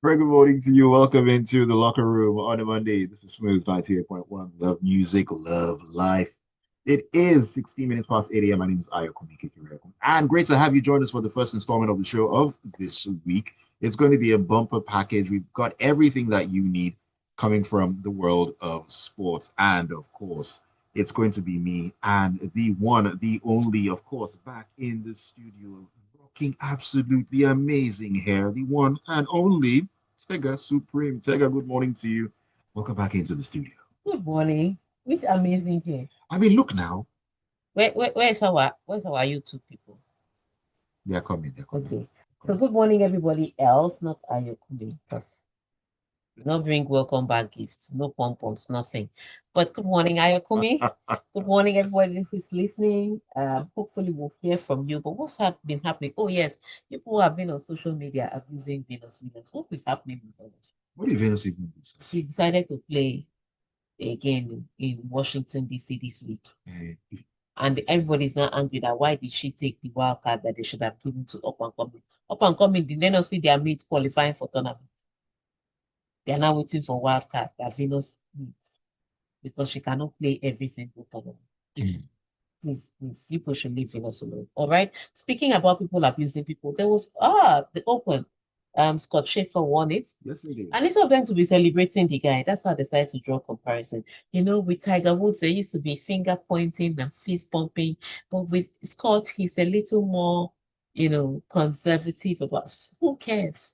Very good morning to you. Welcome into the locker room on a Monday. This is Smooth 98.1. Love music, love life. It is 16 minutes past 8 a.m. My name is Ayo Komiki. And great to have you join us for the first installment of the show of this week. It's going to be a bumper package. We've got everything that you need coming from the world of sports. And of course, it's going to be me and the one, the only, of course, back in the studio, rocking absolutely amazing hair, the one and only Tega Supreme. Tega, good morning to you. Welcome back into the studio. Good morning. Which amazing day. I mean, look now, Where's our YouTube people? they're coming, they're coming, Okay. they're So coming. good morning, everybody else, not Ayokumi. Not bring welcome back gifts, no pom-poms, nothing. But good morning, Ayokumi. Good morning, everybody who's listening. Hopefully we'll hear from you. But been happening? Oh, yes, people who have been on social media abusing Venus Williams. What is happening with all this? What did Venus even do? She decided to play again in Washington, D.C. this week. And everybody's now angry that why did she take the wild card that they should have given to up and coming? Up and coming, did they not see their mates qualifying for tournament? They are now waiting for wild card that Venus needs because she cannot play every single tournament. Mm. Please, people should leave Venus alone. All right. Speaking about people abusing people, there was the Open. Scott Schaefer won it. Yes, it is. And instead of them to be celebrating the guy, that's how I decided to draw comparison. With Tiger Woods, there used to be finger pointing and fist pumping, but with Scott, he's a little more, conservative about who cares?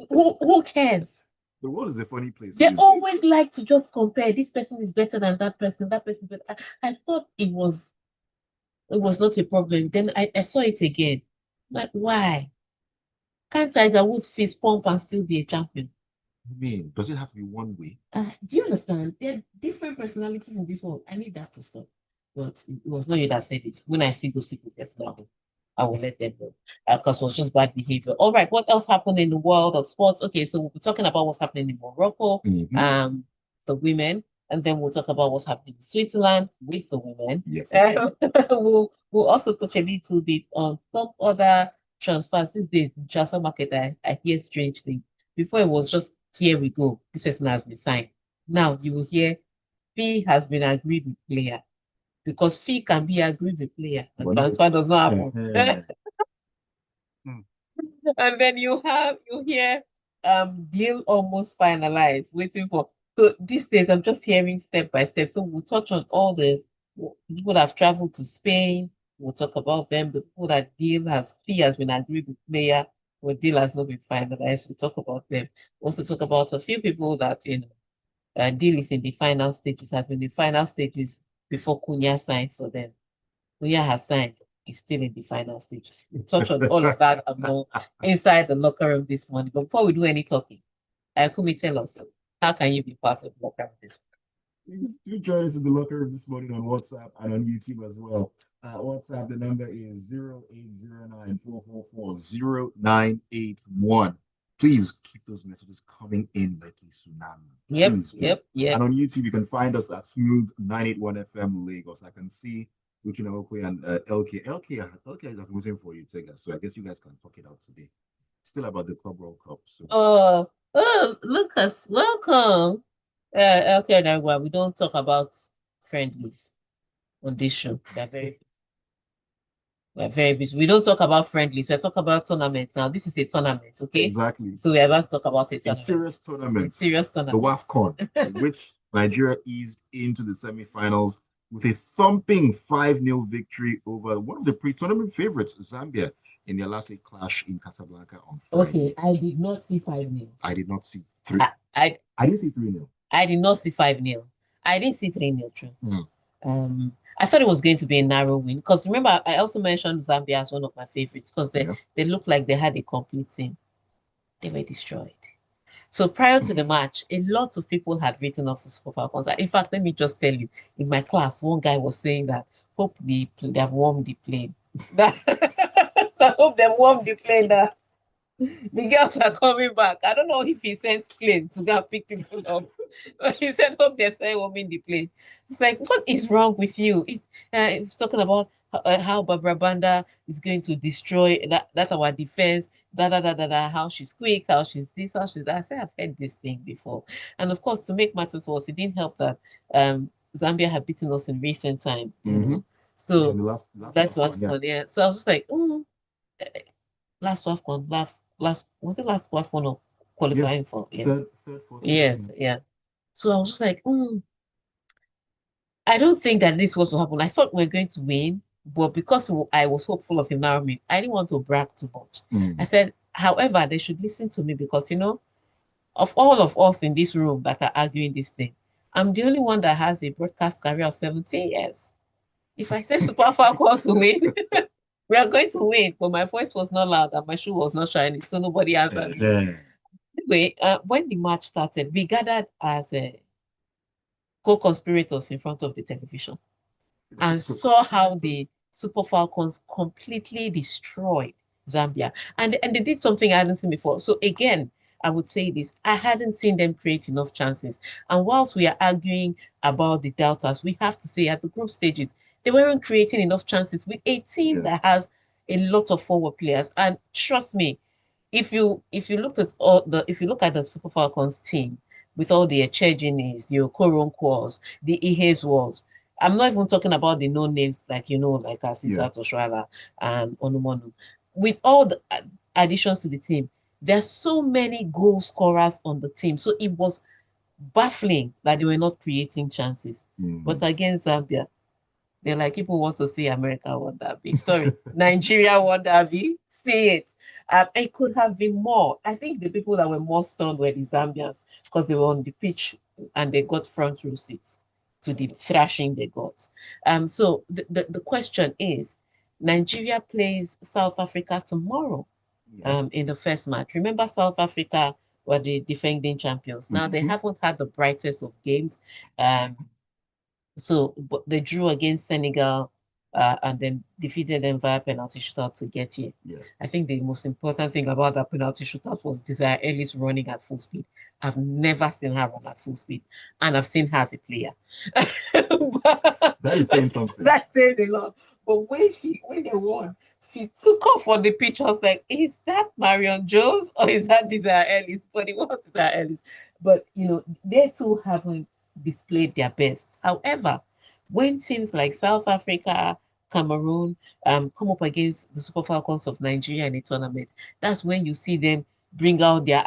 Who cares? The world is a funny place. They always like to just compare. This person is better than that person is better. I thought it was not a problem. Then I saw it again. Like, why? Can't Tiger Woods fist pump and still be a champion? I mean, does it have to be one way? Do you understand? There are different personalities in this world. I need that to stop. But it was not you that said it. When I see those people get down, I will let them know. Because it was just bad behavior. All right, what else happened in the world of sports? Okay, so we'll be talking about what's happening in Morocco, the women, and then we'll talk about what's happening in Switzerland with the women. Yes. We'll also touch a little bit on some other transfers. These days, the transfer market, I hear strange things. Before it was just here we go. This person has been signed. Now you will hear fee has been agreed with player because fee can be agreed with player and transfer does not happen. And then you hear deal almost finalized, waiting for. So these days I'm just hearing step by step. So we'll touch on all the people that have traveled to Spain. We'll talk about them. The people that fee has been agreed with player, or deal has not been finalized. We'll talk about them. We'll also talk about a few people that deal is in the final stages, has been in the final stages before Cunha signed for them. Cunha has signed, is still in the final stages. We'll touch on all of that and more inside the locker room this morning. But before we do any talking, Kumi, tell us, how can you be part of the locker room this morning? Please do join us in the locker room this morning on WhatsApp and on YouTube as well. WhatsApp, the number is 0809-444-0981. Please keep those messages coming in like a tsunami. Yep, Please do. yep, yep. And on YouTube, you can find us at Smooth 981 FM Lagos. I can see Luchina Okwe and LK. LK is waiting for you, Tega. So I guess you guys can talk it out today. Still about the Club World Cup. So. Lucas, welcome. Okay, now we don't talk about friendlies on this show. We're very busy. We don't talk about friendlies. We talk about tournaments. Now, this is a tournament, okay? Exactly. So we're about to talk about it. A serious tournament. Serious tournament. The WAFCON, which Nigeria eased into the semifinals with a thumping 5-0 victory over one of the pre-tournament favorites, Zambia, in their last eight clash in Casablanca on Friday. Okay, I did not see 5-0. I did not see 3. I didn't see 3-0. I did not see 5-0. I didn't see 3-0, true. I thought it was going to be a narrow win because remember, I also mentioned Zambia as one of my favorites because they looked like they had a complete team. They were destroyed. So prior to the match, a lot of people had written off the Super Falcons. In fact, let me just tell you, in my class, one guy was saying that hope they have warmed the plane. I hope they warmed the plane. The girls are coming back. I don't know if he sent plane to go and pick people up. But he said, hope they're still warming the plane. It's like, what is wrong with you? It's talking about how Barbara Banda is going to destroy that's our defense, how she's quick, how she's this, how she's that. I said, I've heard this thing before. And of course, to make matters worse, it didn't help that Zambia had beaten us in recent time, you know. So the last that's WAFCON, what's yeah. fun, yeah. So I was just like, last WAFCON, last was it last WAFCON or Yeah. qualifying for? Yeah. Third, fourth Yes, position. yeah. So I was just like, I don't think that this was what happened. I thought we were going to win, but because I was hopeful of environment, I didn't want to brag too much. I said, however, they should listen to me because, of all of us in this room that are arguing this thing, I'm the only one that has a broadcast career of 17 years. If I say Super Falcons will win, we are going to win. But my voice was not loud and my shoe was not shining, so nobody answered me. Anyway, when the match started, we gathered as co-conspirators in front of the television and saw how the Super Falcons completely destroyed Zambia. And they did something I hadn't seen before. So again, I would say this, I hadn't seen them create enough chances. And whilst we are arguing about the doubters, we have to say at the group stages, they weren't creating enough chances with a team that has a lot of forward players. And trust me, if you look at the Super Falcons team with all the Echeginis, the Okoronkwas, the Ihezwals, I'm not even talking about the no names like like Asisa Toshwala and Onumonu. With all the additions to the team, there's so many goal scorers on the team. So it was baffling that they were not creating chances. But against Zambia, they're like, people want to see America won that big. Sorry, Nigeria won that big. See it. It could have been more. I think the people that were more stunned were the Zambians because they were on the pitch and they got front row seats to the thrashing they got. So the question is, Nigeria plays South Africa tomorrow in the first match. Remember, South Africa were the defending champions. Now, they haven't had the brightest of games. Um, but they drew against Senegal and then defeated them via penalty shootout to get here. I think the most important thing about that penalty shootout was Desire Ellis running at full speed. I've never seen her run at full speed, and I've seen her as a player. That is saying something. That's saying a lot. But when they won, she took off on the pitch. I was like, is that Marion Jones or is that Desire Ellis? But it was Desire Ellis. But they too haven't displayed their best. However, when teams like South Africa, Cameroon come up against the Super Falcons of Nigeria in a tournament, that's when you see them bring out their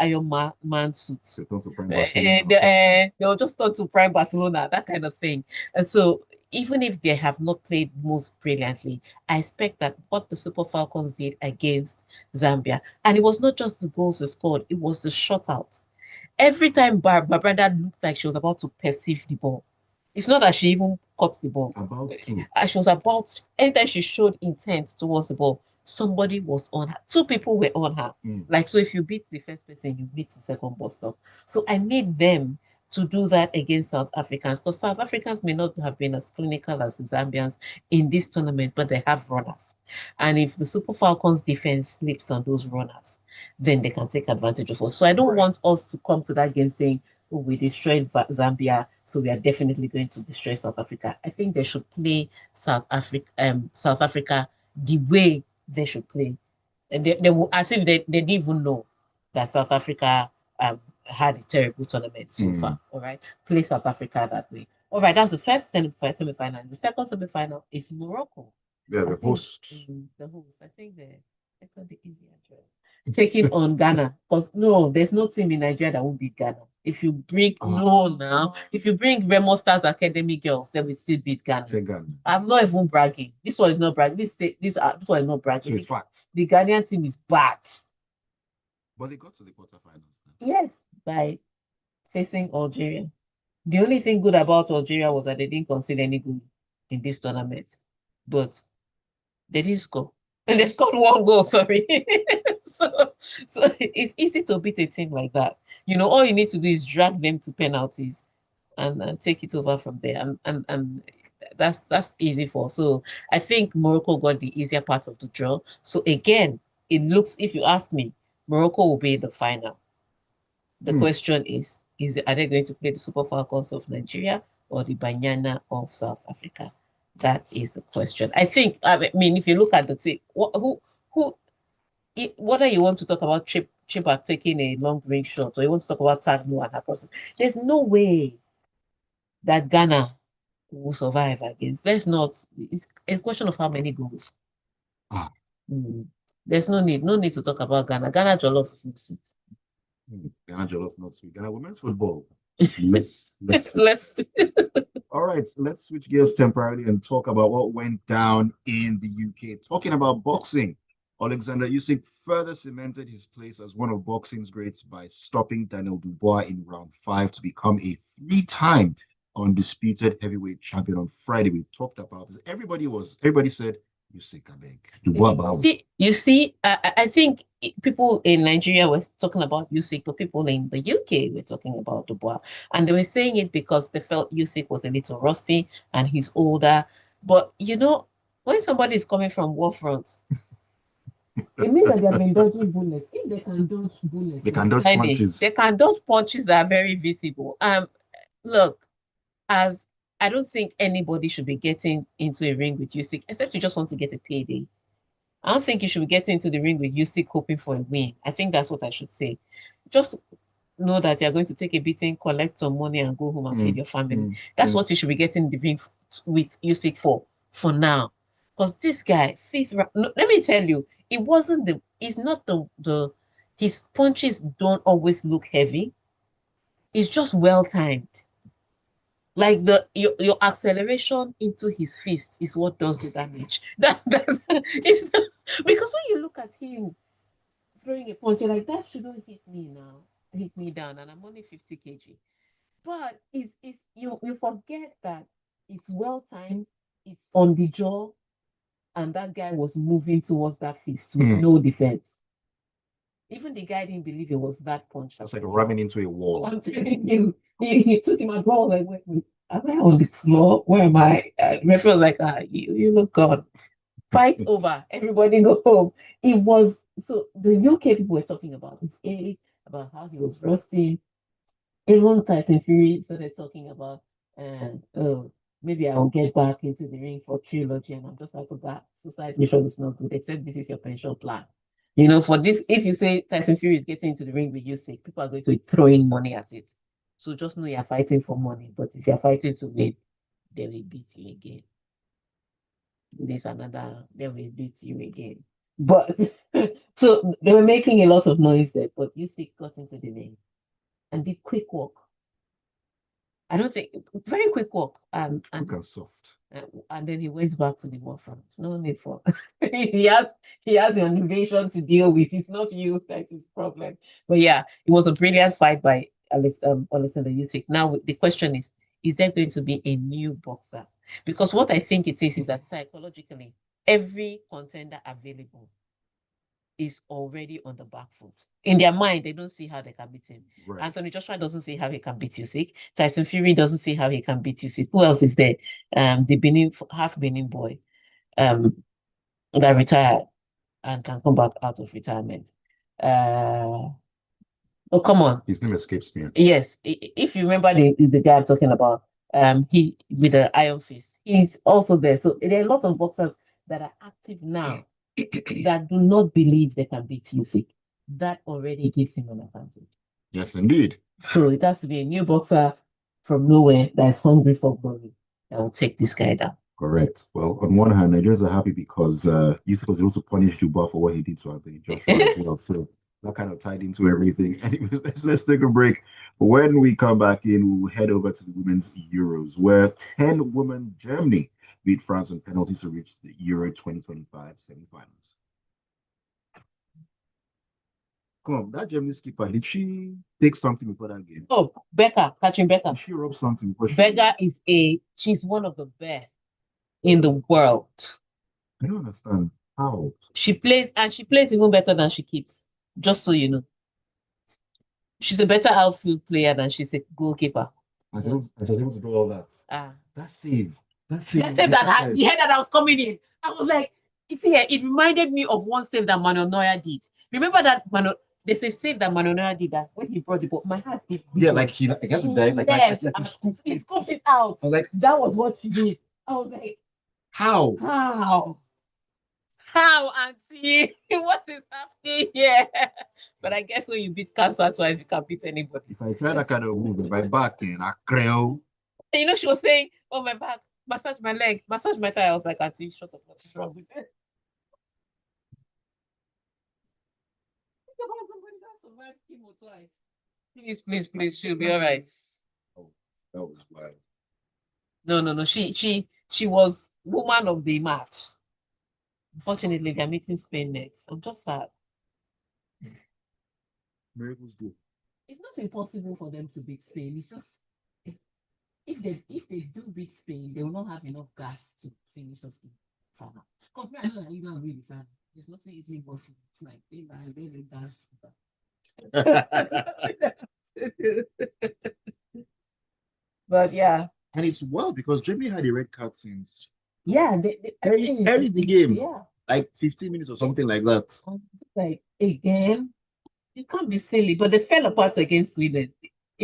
Man suits. They'll just turn to prime Barcelona, that kind of thing. And so even if they have not played most brilliantly, I expect that what the Super Falcons did against Zambia, and it was not just the goals they scored, it was the shutout. Every time Barbara looked like she was about to perceive the ball. It's not that she even caught the ball. She was about, anytime she showed intent towards the ball, somebody was on her. Two people were on her. Like, so if you beat the first person, you beat the second ball stop. So I need them to do that against South Africans because South Africans may not have been as clinical as the Zambians in this tournament, but they have runners. And if the Super Falcons defense slips on those runners, then they can take advantage of us. So I don't want us to come to that game saying, oh, we destroyed Zambia, so we are definitely going to destroy South Africa. I think they should play South Africa the way they should play. And they will, as if they didn't even know that South Africa had a terrible tournament so far. All right. Play South Africa that way. All right, that's the first semi-final. The second semi-final is Morocco. Yeah, the hosts. The host. I think they got the easier job. Taking on Ghana. Because no, there's no team in Nigeria that won't beat Ghana. If you bring if you bring Remo Stars Academy girls, they will still beat Ghana. I'm not even bragging. This one is not bragging. This one is not bragging. So it's fact. The Ghanaian team is bad. But they got to the quarterfinals. Yes, by facing Algeria. The only thing good about Algeria was that they didn't concede any goal in this tournament. But they didn't score. And they scored one goal, sorry. so it's easy to beat a team like that. All you need to do is drag them to penalties and take it over from there. And that's easy for. So I think Morocco got the easier part of the draw. So again, it looks, if you ask me, Morocco will be in the final. The question is are they going to play the Super Falcons of Nigeria or the Banyana of South Africa? That is the question. I mean, if you look at the team, who, whether you want to talk about Chipper taking a long range shot or you want to talk about Tagno and her process, there's no way that Ghana will survive against. Let's not, it's a question of how many goals. Ah. There's no need to talk about Ghana. Ghana Jollof is not sweet. Ghana Jollof not sweet. Ghana women's football. Let's All right, let's switch gears temporarily and talk about what went down in the UK. Talking about boxing, Alexander Usyk further cemented his place as one of boxing's greats by stopping Daniel Dubois in round 5 to become a 3-time undisputed heavyweight champion on Friday. We talked about this. Everybody said, Usyk, I beg. Dubois. You see, I think people in Nigeria were talking about Usyk, but people in the UK were talking about Dubois. And they were saying it because they felt Usyk was a little rusty and he's older. But, you know, when somebody is coming from war front, it means that they have been dodging bullets. If they can dodge bullets, they can dodge punches. They can dodge punches that are very visible. Look, as I don't think anybody should be getting into a ring with Usyk, except you just want to get a payday. I don't think you should be getting into the ring with Usyk hoping for a win. I think that's what I should say. Just know that you're going to take a beating, collect some money, and go home and feed your family. That's what you should be getting in the ring with Usyk for now. Because this guy, let me tell you, his punches don't always look heavy. It's just well timed. Like your acceleration into his fist is what does the damage. It's not, because when you look at him throwing a punch, you're like, that shouldn't hit me now, hit me down, and I'm only 50 kg. But you forget that it's well timed, it's on the jaw, and that guy was moving towards that fist with no defense. Even the guy didn't believe it was that punch. It's like ramming into a wall. I'm telling you, he took him and ball like, wait, am I on the floor? Where am I? Referee was like, you look gone. Fight over. Everybody go home. It was so the UK people were talking about his age, about how he was rusty. Even Tyson Fury started talking about, oh, maybe I'll get back into the ring for trilogy. And I'm just like, oh, that suicide mission is not good, except this is your pension plan. You know, for this, if you say Tyson Fury is getting into the ring with Usyk, people are going to be throwing money at it. So just know you're fighting for money. But if you're fighting to win, they will beat you again. They will beat you again. But so they were making a lot of noise there, but Usyk got into the ring and did quick walk. I don't think very quick walk. Quick and soft. And then he went back to the war front. No need for he has an invasion to deal with. It's not you that's his problem. But yeah, it was a brilliant fight by Alexander Usyk. Now the question is there going to be a new boxer? Because what I think it is that psychologically, every contender available is already on the back foot. In their mind, they don't see how they can beat him. Right. Anthony Joshua doesn't see how he can beat Usyk. Tyson Fury doesn't see how he can beat Usyk. Who else is there? The half Benin boy that retired and can come back out of retirement. Oh, come on. His name escapes me. Yes. If you remember the guy I'm talking about, he with the iron fist, he's also there. So there are a lot of boxers that are active now that do not believe they can beat Usyk. That already gives him an advantage. Yes, indeed. So it has to be a new boxer from nowhere that is hungry for glory that will take this guy down. Correct. Well, on one hand, Nigerians are happy because Usyk was able to punish Dubois for what he did to Anthony Joshua as well. So that kind of tied into everything. Anyways, let's take a break. When we come back in, we'll head over to the Women's Euros, where 10 women Germany beat France on penalties to reach the Euro 2025 semifinals. Come on, that Germany skipper, did she take something before that game? Oh, Catherine Becker. Did she rub something before she's one of the best in the world. I don't understand how. She plays even better than she keeps, just so you know. She's a better outfield player than she's a goalkeeper. I was able to do all that. That save. The head that was coming in. I was like, it reminded me of one save that Manuel Neuer did. Remember that They say save that Manonera did that when he brought the ball. My heart did. Yeah, like he, I guess he died. Yes, Like he scooped he it. scooped it out. I was like, That was what she did. I was like, how? how? How, Auntie? What is happening here? But I guess when you beat cancer twice, you can beat anybody. If I try that kind of move, my back then, I creo. You know, she was saying, oh, my back, massage my leg, massage my thigh. I was like, Auntie, shut up. What's wrong with that? Somebody that survived chemo twice. Please, please, please, she'll be all right. Oh, that was wild. No, no, no. She was woman of the match. Unfortunately, they're meeting Spain next. I'm just sad. Miracles do. It's not impossible for them to beat Spain. It's just if they do beat Spain, they will not have enough gas to finish us in final. Because me, I know that you don't agree with that. There's nothing Italy was it's like they dance. But yeah. And it's well because Germany had a red card since Yeah, early the game, yeah. like 15 minutes or something like that. Like again, you can't be silly. But they fell apart against Sweden.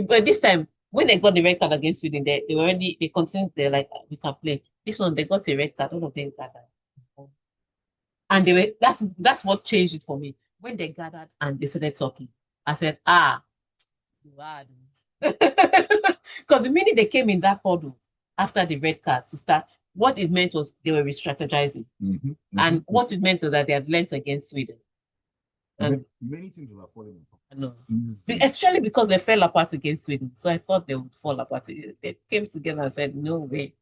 But this time, when they got the red card against Sweden, they already they continued. They're like, we can play. This one, they got a red card. All of them gathered, and they were. That's what changed it for me. When they gathered and they started talking, I said, ah, you are. Because the minute they came in that huddle after the red card to start, what it meant was they were re-strategizing. And what it meant was that they had learnt against Sweden. And many teams will have fallen apart. No. Especially because they fell apart against Sweden. So I thought they would fall apart. They came together and said, no way.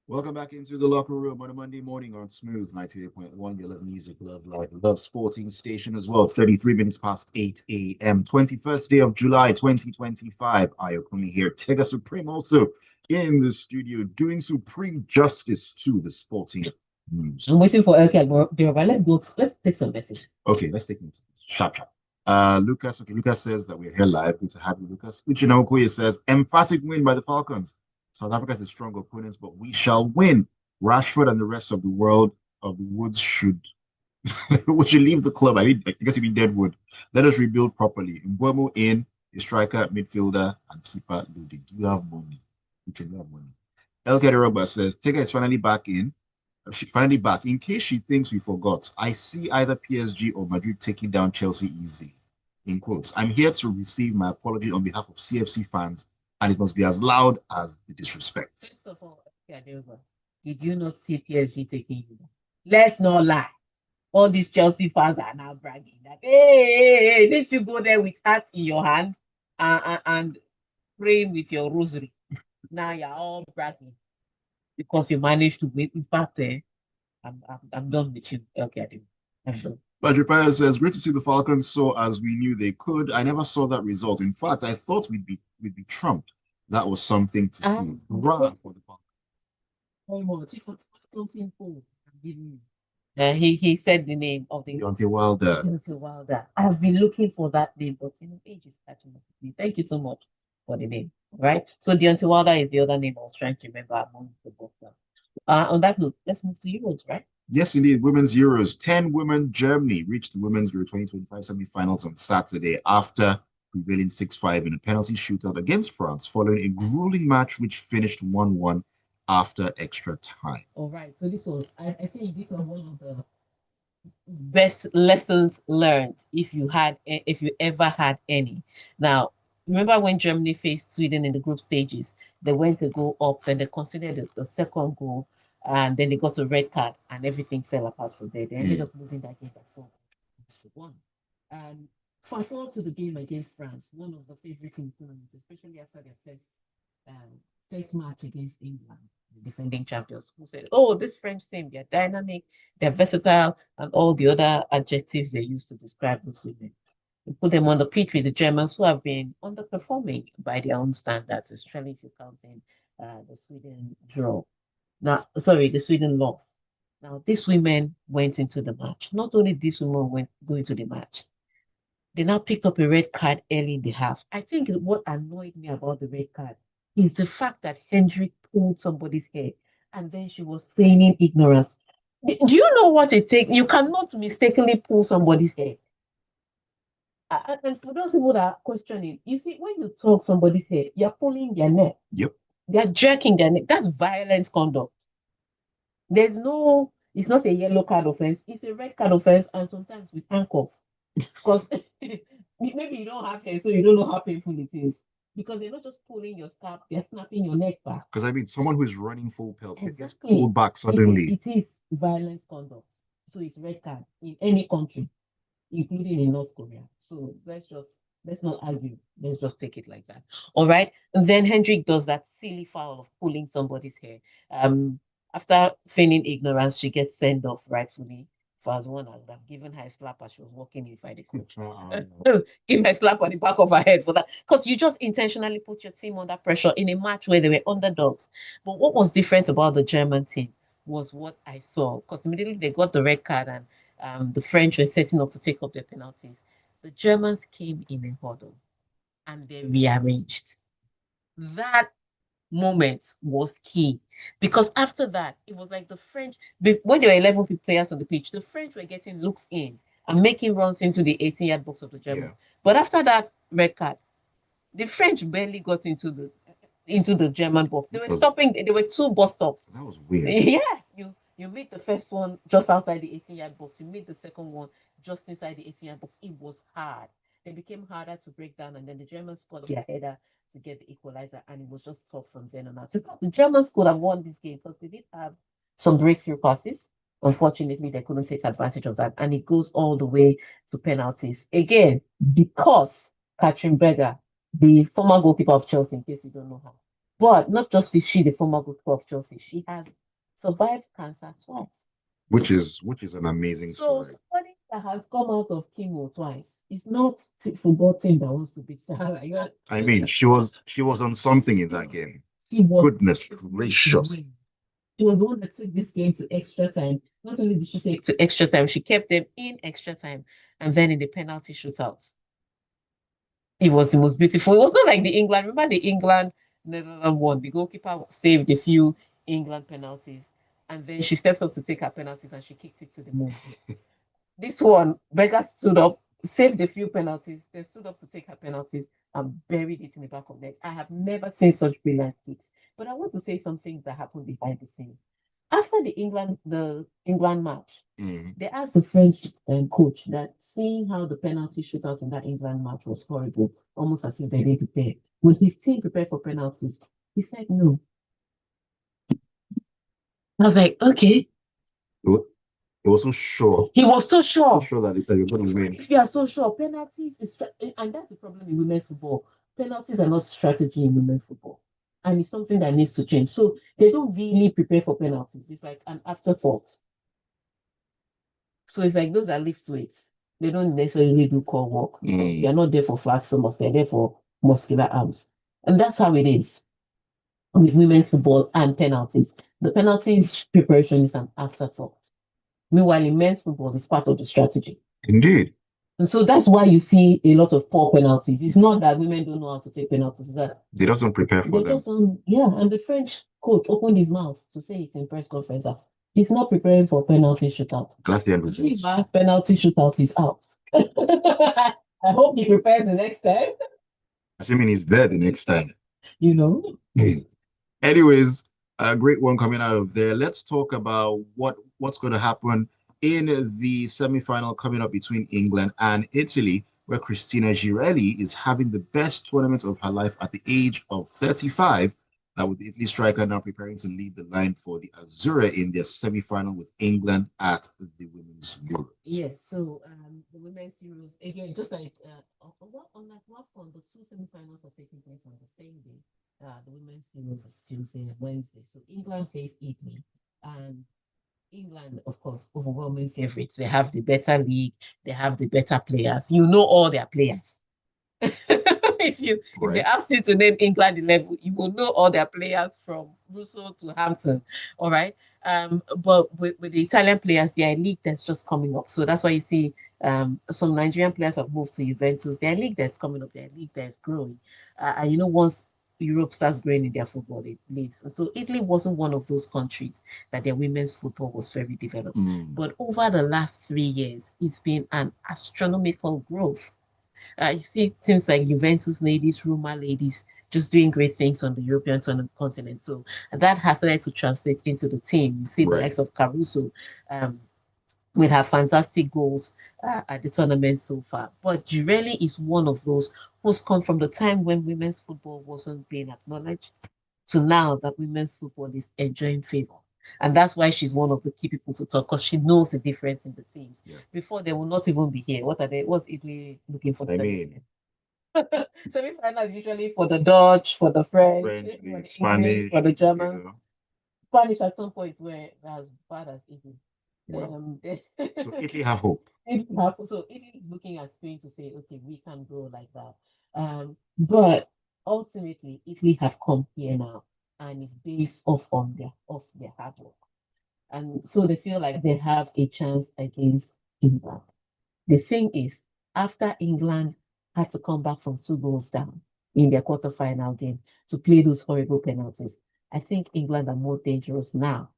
Welcome back into the locker room on a Monday morning on Smooth 98.1. You love music, love life, love sporting station as well. 33 minutes past 8 a.m. 21st day of July 2025. Ayokumi here. Tega Supreme also in the studio doing supreme justice to the sporting news. I'm waiting for okay, let's go. Let's take some message. Okay, let's take it. Sharp, sharp. Lucas, okay, Lucas says that we're here live. Good to have you, Lucas. Uchinokoye says, emphatic win by the Falcons. South Africa is a strong opponent, but we shall win. Rashford and the rest of the world of the woods should we should leave the club. I guess you mean Deadwood. Let us rebuild properly. Mbuemo in, a striker, midfielder, and keeper loading. Do you have money? You can have money. El Kadirogba says, Tega is finally back in. Finally back. In case she thinks we forgot, I see either PSG or Madrid taking down Chelsea easy. In quotes, I'm here to receive my apology on behalf of CFC fans, and it must be as loud as the disrespect. First of all, did you not see PSG taking you? Let's not lie. All these Chelsea fans are now bragging that, hey, did you go there with heart in your hand and praying with your rosary? Now you're all bragging because you managed to win. In fact, I'm done with you. Okay, I do. I'm done. Badger says, great to see the Falcons so as we knew they could. I never saw that result. In fact, I thought we'd be trumped. That was something to see. Hurrah for the Falcons. Something cool. I'm giving you. He said the name of the Deontay Wilder. Deontay Wilder. I've been looking for that name, but age is catching up with me. Thank you so much for the name. Right? So Deontay Wilder is the other name I was trying to remember amongst the boxers. On that note, let's move to Euros, right? Yes, indeed. Women's Euros. 10 women. Germany reached the Women's Euro 2025 semifinals on Saturday after prevailing 6-5 in a penalty shootout against France following a grueling match which finished 1-1 after extra time. All right. So I think this was one of the best lessons learned if you ever had any. Now, remember when Germany faced Sweden in the group stages, they went to go up, then they considered the second goal, and then they got a red card, and everything fell apart from there. They ended up losing that game by 4-1. And fast forward to the game against France, one of the favorite opponents, especially after their first match against England, the defending champions, who said, oh, this French team, they're dynamic, they're versatile, and all the other adjectives they use to describe those women. We put them on the pitch with the Germans, who have been underperforming by their own standards, especially if you're counting the Sweden draw. Now, sorry, the Sweden loss. Now, these women went into the match. Not only these women went going to the match, they now picked up a red card early in the half. I think what annoyed me about the red card is the fact that Hendrik pulled somebody's hair and then she was feigning ignorance. Do you know what it takes? You cannot mistakenly pull somebody's hair. And for those people that are questioning, you see, when you talk somebody's hair, you're pulling their neck. Yep. They're jerking their neck. That's violent conduct. There's no, it's not a yellow card offense, it's a red card offense, and sometimes with handcuff. Because maybe you don't have hair, so you don't know how painful it is. Because they're not just pulling your scalp, they're snapping your neck back. Because I mean, someone who is running full pelt gets Exactly. pulled back suddenly. It is violent conduct. So it's red card in any country, including in North Korea. So let's not argue. Let's just take it like that. All right. And then Hendrik does that silly foul of pulling somebody's hair. After feigning ignorance, she gets sent off rightfully. If I was one, I would have given her a slap as she was walking in if I could. Give her a slap on the back of her head for that. Because you just intentionally put your team under pressure in a match where they were underdogs. But what was different about the German team was what I saw. Because immediately they got the red card and the French were setting up to take up their penalties. The Germans came in a huddle and they rearranged. That moment was key because after that, it was like the French, when there were 11 players on the pitch, the French were getting looks in and making runs into the 18-yard box of the Germans. Yeah. But after that red card, the French barely got into the German box. They were stopping. There were two bus stops. That was weird. Yeah, you made the first one just outside the 18-yard box. You made the second one just inside the 18-yard box. It was hard. They became harder to break down, and then the Germans scored their header to get the equalizer, and it was just tough from then on out. The Germans could have won this game because they did have some breakthrough passes. Unfortunately, they couldn't take advantage of that, and it goes all the way to penalties again because Katrin Berger, the former goalkeeper of Chelsea, in case you don't know her. But not just is she the former goalkeeper of Chelsea, she has survived cancer twice. Which is an amazing story. So somebody that has come out of chemo twice is not football team that wants to beat her like that. I mean, she was on something in that game. Goodness gracious. She was the one that took this game to extra time. Not only did she take to extra time, she kept them in extra time. And then in the penalty shootout, it was the most beautiful. It was not like the England. Remember the England Netherlands one? The goalkeeper saved a few England penalties. And then she steps up to take her penalties and she kicked it to the moon. This one, Becca stood up, saved a few penalties, then stood up to take her penalties and buried it in the back of net. I have never seen such brilliant kicks. But I want to say something that happened behind the scene. After the England match, they asked the French coach that seeing how the penalty shootout in that England match was horrible, almost as if they didn't prepare. Was his team prepared for penalties? He said no. I was like, okay. He was so sure. He was so sure. So sure that you're going to win. If you are so sure, penalties is, and that's the problem in women's football. Penalties are not strategy in women's football. And it's something that needs to change. So they don't really prepare for penalties. It's like an afterthought. So it's like those that lift weights. They don't necessarily do core work. They're not there for flat stomach. They're there for muscular arms. And that's how it is with women's football and penalties. The penalties preparation is an afterthought. Meanwhile, in men's football, it's part of the strategy. Indeed. And so that's why you see a lot of poor penalties. It's not that women don't know how to take penalties. It's that they don't prepare for them. Yeah, and the French coach opened his mouth to say it in press conference. He's not preparing for penalty shootout. That's the end result. Penalty shootout is out. I hope he prepares the next time. Assuming he's there the next time. You know. Anyways, a great one coming out of there. Let's talk about what's going to happen in the semi-final coming up between England and Italy, where Cristina Girelli is having the best tournament of her life at the age of 35. With the Italy striker now preparing to lead the line for the Azzurra in their semi-final with England at the Women's Euro. Yes, so the Women's Euros, again, just like on WAFCON, the two semi-finals are taking place on the same day. The Women's Euros is Tuesday and Wednesday. So England face Italy. And England, of course, overwhelming favorites. They have the better league. They have the better players. You know all their players. If they ask you to name England 11, you will know all their players from Russo to Hampton. All right. But with the Italian players, their league that's just coming up. So that's why you see some Nigerian players have moved to Juventus. Their league that's coming up, their league that's growing. And once Europe starts growing in their football, it leaves. And so Italy wasn't one of those countries that their women's football was very developed. But over the last 3 years, it's been an astronomical growth. You see teams like Juventus ladies, Roma ladies, just doing great things on the European continent. So that has started to translate into the team. You see the likes of Caruso um, with her fantastic goals at the tournament so far. But Girelli is one of those who's come from the time when women's football wasn't being acknowledged to now that women's football is enjoying favor. And that's why she's one of the key people to talk because she knows the difference in the teams. Before they will not even be here. What are they? What's Italy looking for? I mean, semifinals usually for the Dutch, for the French, for the Spanish, for the German. Spanish at some point were as bad as Italy. Wow. So Italy have hope. So Italy is looking at Spain to say, okay, we can grow like that. But ultimately, Italy have come here now, and it's based off their hard work, and so they feel like they have a chance against England. The thing is, after England had to come back from 2 goals down in their quarterfinal game to play those horrible penalties, I think England are more dangerous now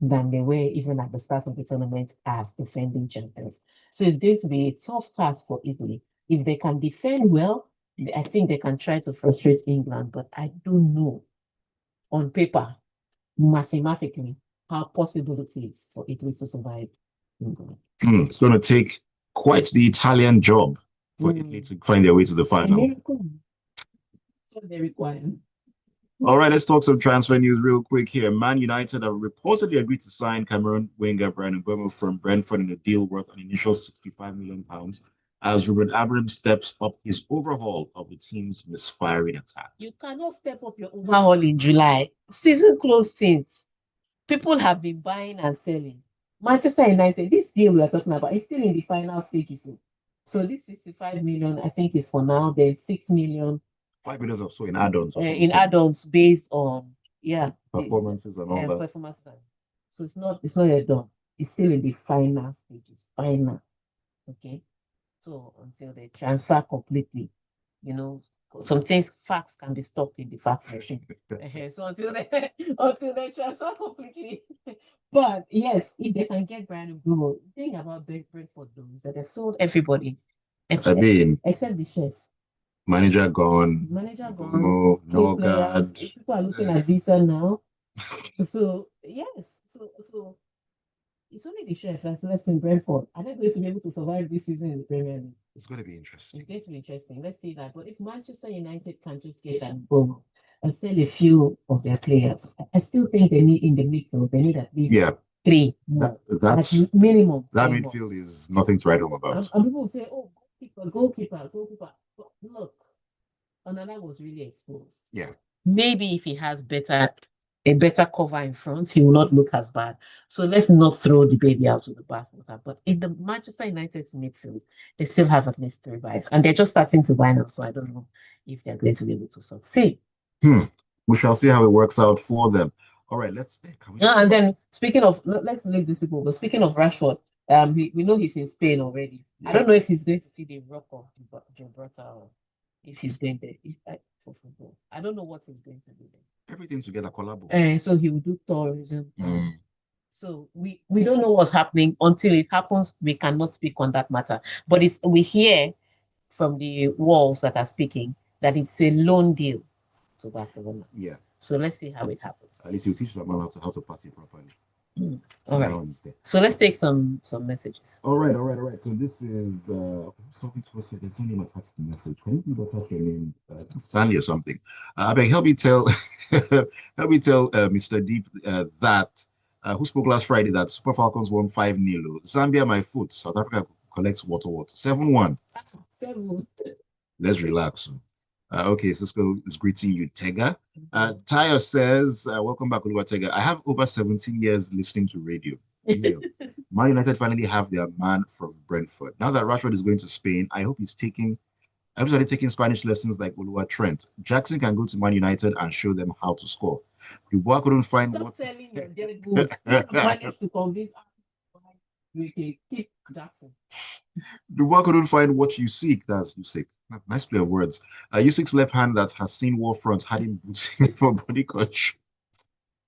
than they were even at the start of the tournament as defending champions. So it's going to be a tough task for Italy. If they can defend well, I think they can try to frustrate England, but I don't know on paper, mathematically, how possible it is for Italy to survive England. It's going to take quite the Italian job for Italy to find their way to the final. That's what they require. All right, let's talk some transfer news real quick here. Man United have reportedly agreed to sign Cameroon winger Brandon Mbeumo from Brentford in a deal worth an initial £65 million as Ruben Amorim steps up his overhaul of the team's misfiring attack. You cannot step up your overhaul in July. Season closed since. People have been buying and selling. Manchester United, this deal we are talking about, is still in the final stages. So this 65 million, I think, is for now. Then 6 million. 5 million or so in add-ons. In add-ons based on performances and all that. Performances. So it's not yet done. It's still in the final stages. Final. Okay. So until they transfer completely, some facts can be stopped in the fact section. So until they transfer completely. But yes, if they can get Brian Mbeumo, the thing about Brentford though is that they've sold everybody. I mean, except the chefs. Manager gone. No players. People are looking at visa now. So yes, so it's only the chef that's left in Brentford. Are they going to be able to survive this season in the Premier League? It's going to be interesting. It's going to be interesting. Let's see that. But if Manchester United can just get an goal and sell a few of their players, I still think they need in the midfield. They need at least 3 more. That's minimum. That midfield is nothing to write home about. And people will say, "Oh, goalkeeper." But look, Onana was really exposed. Yeah. Maybe if he has a better cover in front, he will not look as bad. So let's not throw the baby out with the bathwater. But in the Manchester United's midfield, they still have at least 3 buys. And they're just starting to buy now. So I don't know if they're going to be able to succeed. We shall see how it works out for them. All right, let's. And then speaking of, let's leave these people. But speaking of Rashford, we know he's in Spain already. Yeah. I don't know if he's going to see the Rock of Gibraltar or if he's going there for football. I don't know what he's going to do there. Everything together, collabo. So he will do tourism. So we don't know what's happening until it happens. We cannot speak on that matter. But we hear from the walls that are speaking that it's a loan deal to Barcelona. Yeah. So let's see how it happens. At least you teach them how to party properly. All right. So let's take some messages. All right. So this is talking to us. There's no name attached to the message. Can you please attach your name, Stanley or something? I beg, help me tell Mr. Deep that who spoke last Friday that Super Falcons won 5-0. Zambia, my foot. South Africa collects water. 7-1. 7. Let's relax. Okay, Cisco is greeting you, Tega. Tayo says, welcome back, Tega. I have over 17 years listening to radio. Man United finally have their man from Brentford. Now that Rashford is going to Spain, I hope he's taking Spanish lessons like Oluwa Trent. Jackson can go to Man United and show them how to score. Dubois couldn't find Stop what. selling your dead goods. You have managed to convince you can keep Jackson. Dubois couldn't find what you seek. That's you seek. Nice play of words. Usic's left hand that has seen war fronts had him booting for body coach.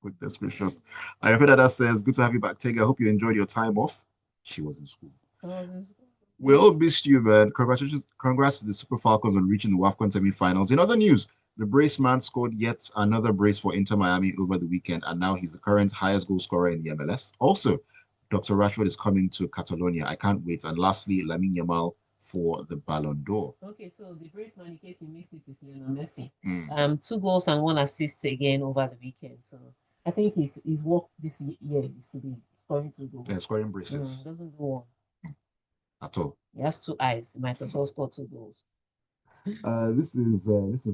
Goodness gracious. I heard that says, good to have you back, Tega. I hope you enjoyed your time off. She was in school. I was in school. We all missed you, man. Congratulations, congrats to the Super Falcons on reaching the WAFCON semifinals. In other news, the brace man scored yet another brace for Inter Miami over the weekend, and now he's the current highest goal scorer in the MLS. Also, Dr. Rashford is coming to Catalonia. I can't wait. And lastly, Lamine Yamal for the Ballon d'Or. Okay, so the brace man, in case you missed it, is Lionel Messi. 2 goals and 1 assist again over the weekend. So I think his work this year is to be scoring 2 goals. Yeah, scoring braces. Doesn't do one at all. He has 2 eyes. He might as well score 2 goals. This is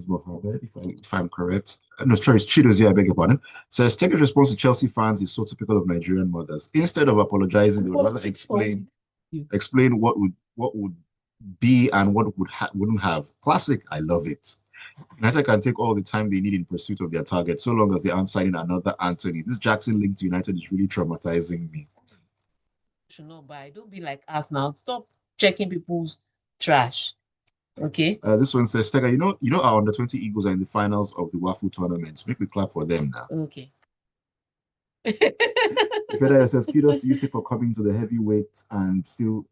Mohammed, if I'm correct. No, sorry, it's Chido's here, I beg your pardon. Says Tega's response to Chelsea fans is so typical of Nigerian mothers. Instead of apologizing, they would rather explain what would be and what wouldn't have. Classic, I love it. United can take all the time they need in pursuit of their target, so long as they aren't signing another Anthony. This Jackson link to United is really traumatizing me. Should not buy. Don't be like us now. Stop checking people's trash. Okay. This one says, Stega, you know our under-20 Eagles are in the finals of the WAFU tournament. Make me clap for them now. Okay. Federer says, kudos to you for coming to the heavyweight and still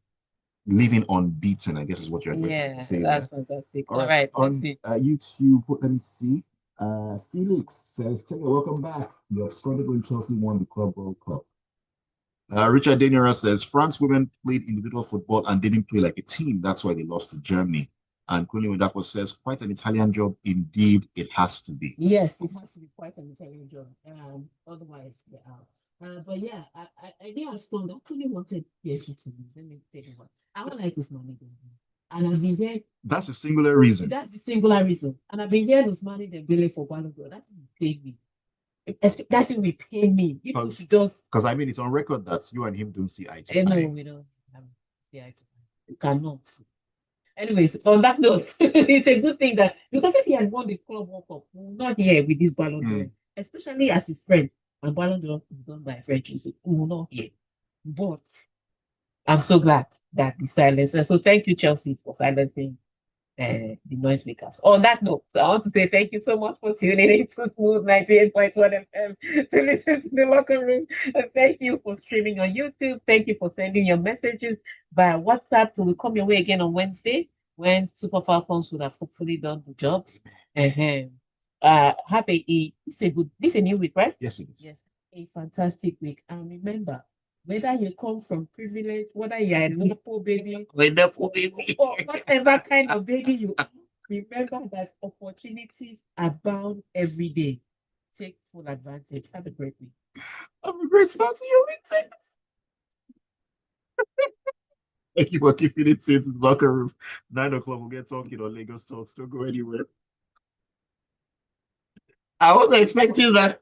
living unbeaten, I guess is what you're going to say. Yeah, that's fantastic. All right. On YouTube, let me see. Felix says, Stega, welcome back. The absconded when Chelsea won the Club World Cup. Richard Daniera says, France women played individual football and didn't play like a team. That's why they lost to Germany. And Kuni Wadako says, quite an Italian job. Indeed, it has to be. Yes, it has to be quite an Italian job. Otherwise, they're out. But yeah, I did abscond. I actually wanted PSG to lose. Let me tell you what. I don't like Usmani. And I've been there. That's the singular reason. That's the singular reason. And I've been here Usmani Dembele for Ballon d'Or. That's what paid me. That will pay me. Because I mean, it's on record that you and him don't see eye to eye. No, we don't see eye to eye. You cannot. Anyways, on that note, it's a good thing that because if he had won the Club World Cup, we're not here with this Ballon d'Or, especially as his friend. And Ballon d'Or is done by French, so we're not here. But I'm so glad that the silence. So thank you, Chelsea, for silencing the noisemakers. On that note, I want to say thank you so much for tuning in to Smooth 98.1 FM to listen to the locker room. And thank you for streaming on YouTube. Thank you for sending your messages via WhatsApp. So we'll come your way again on Wednesday when Super Falcons would have hopefully done the jobs. Have this is a new week, right? Yes, it is. Yes, a fantastic week. And remember, whether you come from privilege, whether you're a Nepo baby, or whatever kind of baby you are, remember that opportunities abound every day. Take full advantage. Have a great week. Have a great start to your week. Thank you for keeping it safe in the locker room. 9 o'clock, we'll get talking on Lagos Talks. Don't go anywhere. I wasn't expecting that.